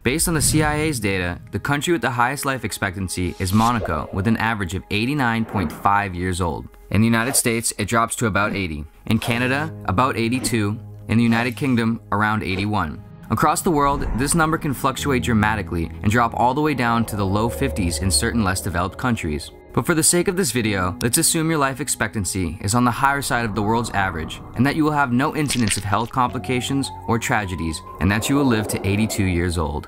Based on the CIA's data, the country with the highest life expectancy is Monaco, with an average of 89.5 years old. In the United States, it drops to about 80. In Canada, about 82. In the United Kingdom, around 81. Across the world, this number can fluctuate dramatically and drop all the way down to the low 50s in certain less developed countries. But for the sake of this video, let's assume your life expectancy is on the higher side of the world's average, and that you will have no incidents of health complications or tragedies, and that you will live to 82 years old.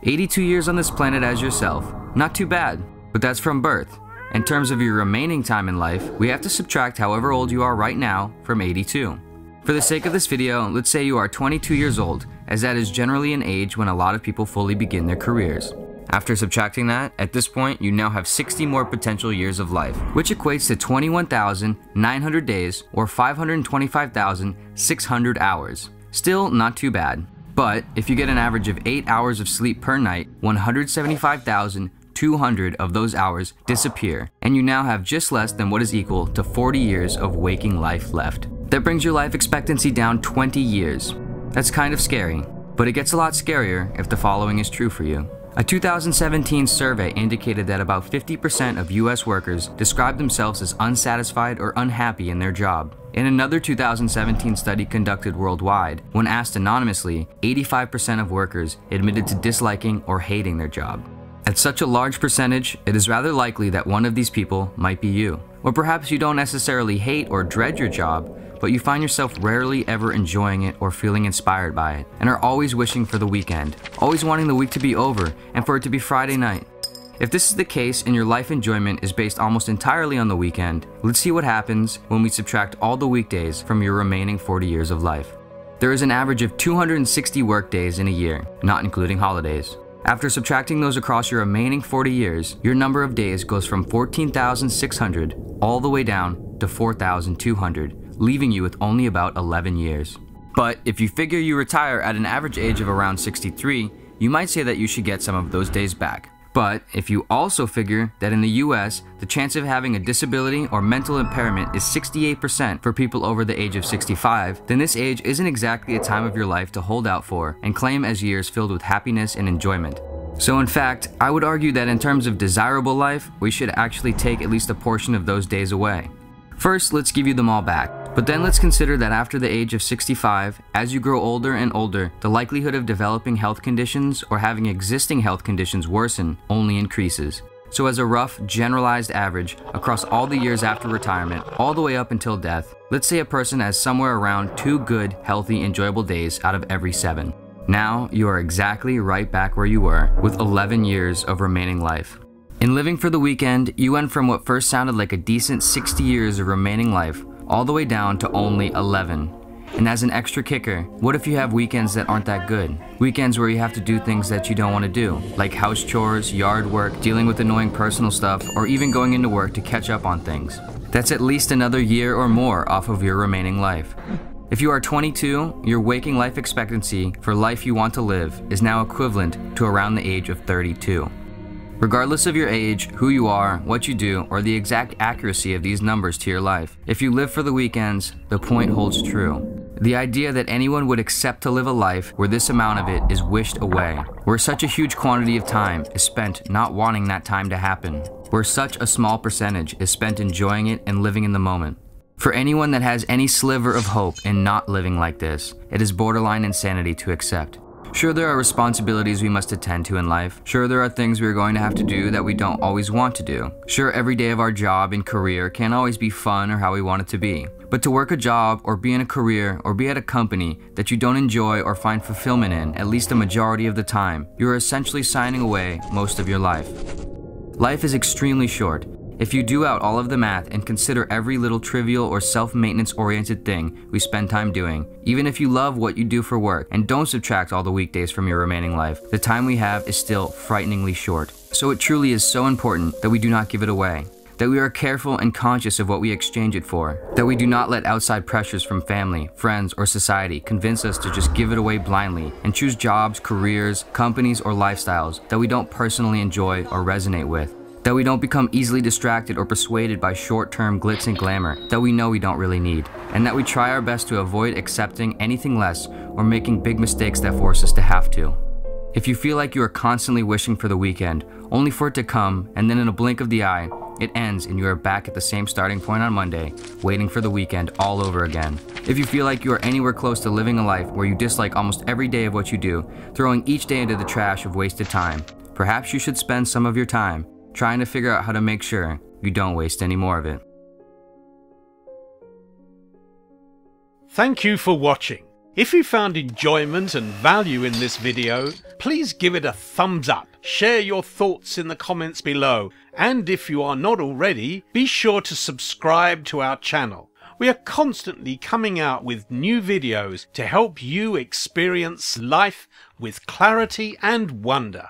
82 years on this planet as yourself, not too bad, but that's from birth. In terms of your remaining time in life, we have to subtract however old you are right now from 82. For the sake of this video, let's say you are 22 years old, as that is generally an age when a lot of people fully begin their careers. After subtracting that, at this point, you now have 60 more potential years of life, which equates to 21,900 days or 525,600 hours. Still not too bad. But if you get an average of 8 hours of sleep per night, 175,200 of those hours disappear, and you now have just less than what is equal to 40 years of waking life left. That brings your life expectancy down 20 years. That's kind of scary, but it gets a lot scarier if the following is true for you. A 2017 survey indicated that about 50% of US workers described themselves as unsatisfied or unhappy in their job. In another 2017 study conducted worldwide, when asked anonymously, 85% of workers admitted to disliking or hating their job. At such a large percentage, it is rather likely that one of these people might be you. Or perhaps you don't necessarily hate or dread your job, but you find yourself rarely ever enjoying it or feeling inspired by it, and are always wishing for the weekend, always wanting the week to be over and for it to be Friday night. If this is the case and your life enjoyment is based almost entirely on the weekend, let's see what happens when we subtract all the weekdays from your remaining 40 years of life. There is an average of 260 work days in a year, not including holidays. After subtracting those across your remaining 40 years, your number of days goes from 14,600 all the way down to 4,200, leaving you with only about 11 years. But if you figure you retire at an average age of around 63, you might say that you should get some of those days back. But if you also figure that in the US, the chance of having a disability or mental impairment is 68% for people over the age of 65, then this age isn't exactly a time of your life to hold out for and claim as years filled with happiness and enjoyment. So in fact, I would argue that in terms of desirable life, we should actually take at least a portion of those days away. First, let's give you them all back. But then let's consider that after the age of 65, as you grow older and older, the likelihood of developing health conditions or having existing health conditions worsen only increases. So as a rough, generalized average, across all the years after retirement, all the way up until death, let's say a person has somewhere around 2 good, healthy, enjoyable days out of every 7. Now, you are exactly right back where you were, with 11 years of remaining life. In living for the weekend, you went from what first sounded like a decent 60 years of remaining life, all the way down to only 11. And as an extra kicker, what if you have weekends that aren't that good? Weekends where you have to do things that you don't want to do, like house chores, yard work, dealing with annoying personal stuff, or even going into work to catch up on things. That's at least another year or more off of your remaining life. If you are 22, your waking life expectancy for life you want to live is now equivalent to around the age of 32. Regardless of your age, who you are, what you do, or the exact accuracy of these numbers to your life, if you live for the weekends, the point holds true. The idea that anyone would accept to live a life where this amount of it is wished away, where such a huge quantity of time is spent not wanting that time to happen, where such a small percentage is spent enjoying it and living in the moment. For anyone that has any sliver of hope in not living like this, it is borderline insanity to accept. Sure, there are responsibilities we must attend to in life. Sure, there are things we're going to have to do that we don't always want to do. Sure, every day of our job and career can't always be fun or how we want it to be. But to work a job or be in a career or be at a company that you don't enjoy or find fulfillment in at least a majority of the time, you're essentially signing away most of your life. Life is extremely short. If you do out all of the math and consider every little trivial or self-maintenance oriented thing we spend time doing, even if you love what you do for work and don't subtract all the weekdays from your remaining life, the time we have is still frighteningly short. So it truly is so important that we do not give it away, that we are careful and conscious of what we exchange it for, that we do not let outside pressures from family, friends, or society convince us to just give it away blindly and choose jobs, careers, companies, or lifestyles that we don't personally enjoy or resonate with. That we don't become easily distracted or persuaded by short-term glitz and glamour that we know we don't really need, and that we try our best to avoid accepting anything less or making big mistakes that force us to have to. If you feel like you are constantly wishing for the weekend, only for it to come, and then in a blink of the eye, it ends and you are back at the same starting point on Monday, waiting for the weekend all over again. If you feel like you are anywhere close to living a life where you dislike almost every day of what you do, throwing each day into the trash of wasted time, perhaps you should spend some of your time trying to figure out how to make sure you don't waste any more of it. Thank you for watching. If you found enjoyment and value in this video, please give it a thumbs up, share your thoughts in the comments below, and if you are not already, be sure to subscribe to our channel. We are constantly coming out with new videos to help you experience life with clarity and wonder.